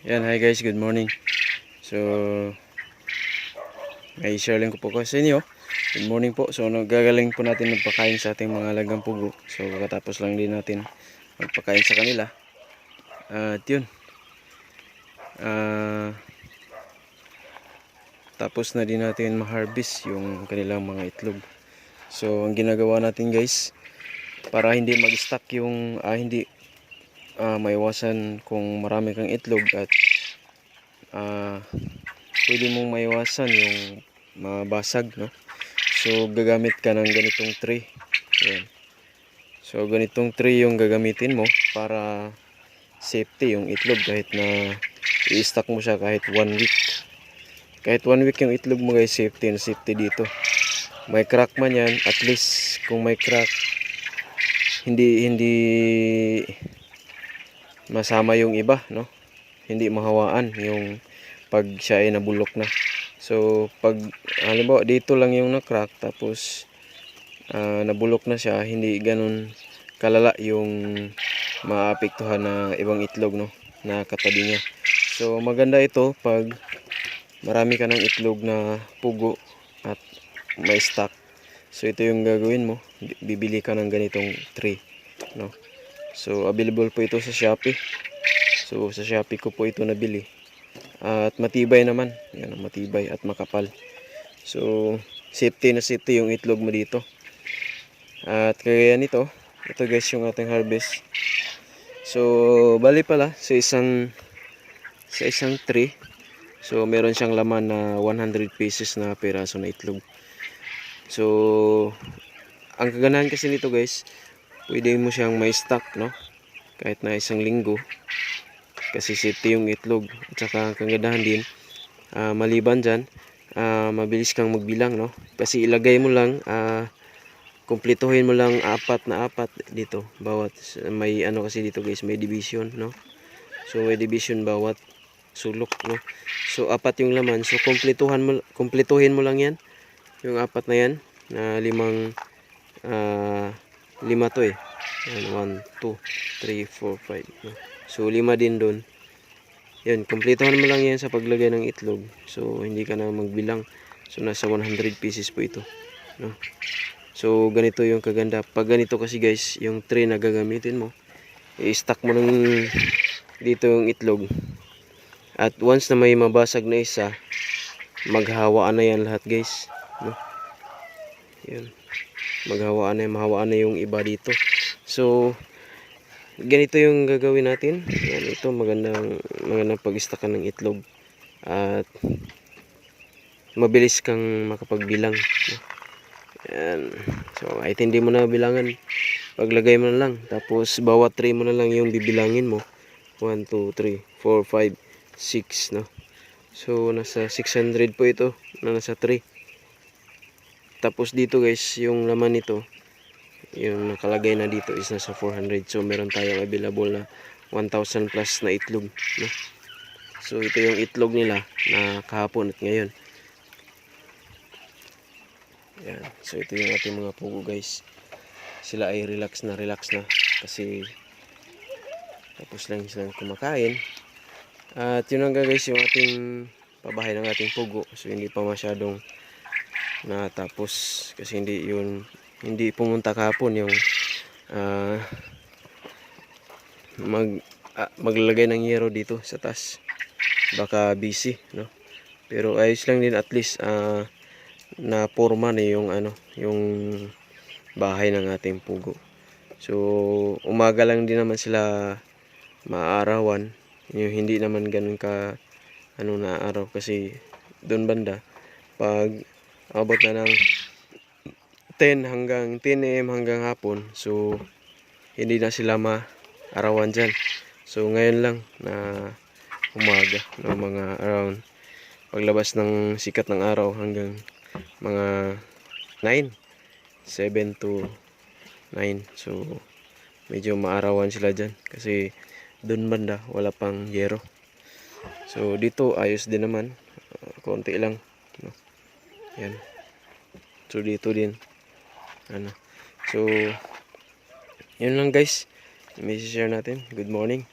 Yan, hi guys, good morning. So, may share lang ko po sa inyo. Good morning po. So, gagaling po natin magpakain sa ating mga alagang pugo. So, katapos lang din natin magpakain sa kanila. At yun. Tapos na din natin ma-harvest yung kanilang mga itlog. So, ang ginagawa natin guys, para hindi mag-stock yung, hindi maiwasan kung marami kang itlog at pwede mong maiwasan yung mabasag, no? So gagamit ka ng ganitong tray. Ayan. So ganitong tray yung gagamitin mo para safety yung itlog kahit na i-stock mo siya kahit 1 week. Kahit 1 week yung itlog mo guys, safety and safety dito. May crack man yan, at least kung may crack, hindi masama yung iba, no? Hindi mahawaan yung pag siya ay nabulok na. So pag halimbawa dito lang yung na-crack tapos nabulok na siya, hindi ganun kalala yung maapektuhan na ibang itlog, no, na katabi niya. So maganda ito pag marami ka ng itlog na pugo at may stock. So ito yung gagawin mo, bibili ka ng ganitong tray, no. So available po ito sa Shopee. So sa Shopee ko po ito nabili. At matibay naman. Yan, matibay at makapal. So safety na safety yung itlog mo dito. At kagaya nito, ito guys yung ating harvest. So bali pala sa isang tray, so meron siyang laman na 100 pieces na piraso na itlog. So ang kaganahan kasi nito guys, pwede mo siyang may stock, no, kahit na isang linggo, kasi safety yung itlog. At saka ang kagandahan din, maliban dyan, mabilis kang magbilang, no, kasi ilagay mo lang, kumpletuhin mo lang apat dito bawat, may ano kasi dito guys, may division, no. So may division bawat sulok, no. So apat yung laman, so kumpletuhin mo lang yan, yung apat na yan, na lima to eh. 1, 2, 3, 4, 5, no? So 5 din doon. Yan, kumpletuhan mo lang yan sa paglagay ng itlog. So hindi ka na magbilang. So nasa 100 pieces po ito, no. So ganito yung kaganda. Pag ganito kasi guys, yung tray na gagamitin mo, i-stack mo ng dito yung itlog. At once na may mabasag na isa, maghawaan na yan lahat guys, no. Yan. Mahawaan na yung iba dito. So ganito yung gagawin natin. Yan, ito magandang pag-stackan ng itlog. At mabilis kang makapagbilang, no? Yan. So kahit hindi mo na bilangan, paglagay mo na lang, tapos bawat tray mo na lang yung bibilangin mo. 1, 2, 3, 4, 5, 6, no. So nasa 600 po ito na nasa tray. Tapos dito guys, yung laman nito, yung nakalagay na dito is nasa 400. So meron tayong available na 1,000 plus na itlog, no? So ito yung itlog nila na kahapon at ngayon. Yan. So ito yung ating mga pugo guys. Sila ay relax na kasi tapos lang silang kumakain. At yun nga guys, yung ating pabahay ng ating pugo. So hindi pa masyadong natapos kasi hindi pumunta kahapon yung maglalagay ng yero dito sa taas. Baka busy, no. Pero ayos lang din, at least na forma na yung yung bahay ng ating pugo. So umaga lang din naman sila maarawan, yung hindi naman ganun ka na araw, kasi doon banda pag abot na ng 10 AM hanggang hapon, so hindi na sila maarawan dyan. So ngayon lang na umaga, no, mga around paglabas ng sikat ng araw hanggang mga 7 to 9. So medyo maarawan sila dyan kasi doon banda wala pang yero. So dito ayos din naman, konti lang, no. Yan. So dito din so yun lang guys, may share natin. Good morning.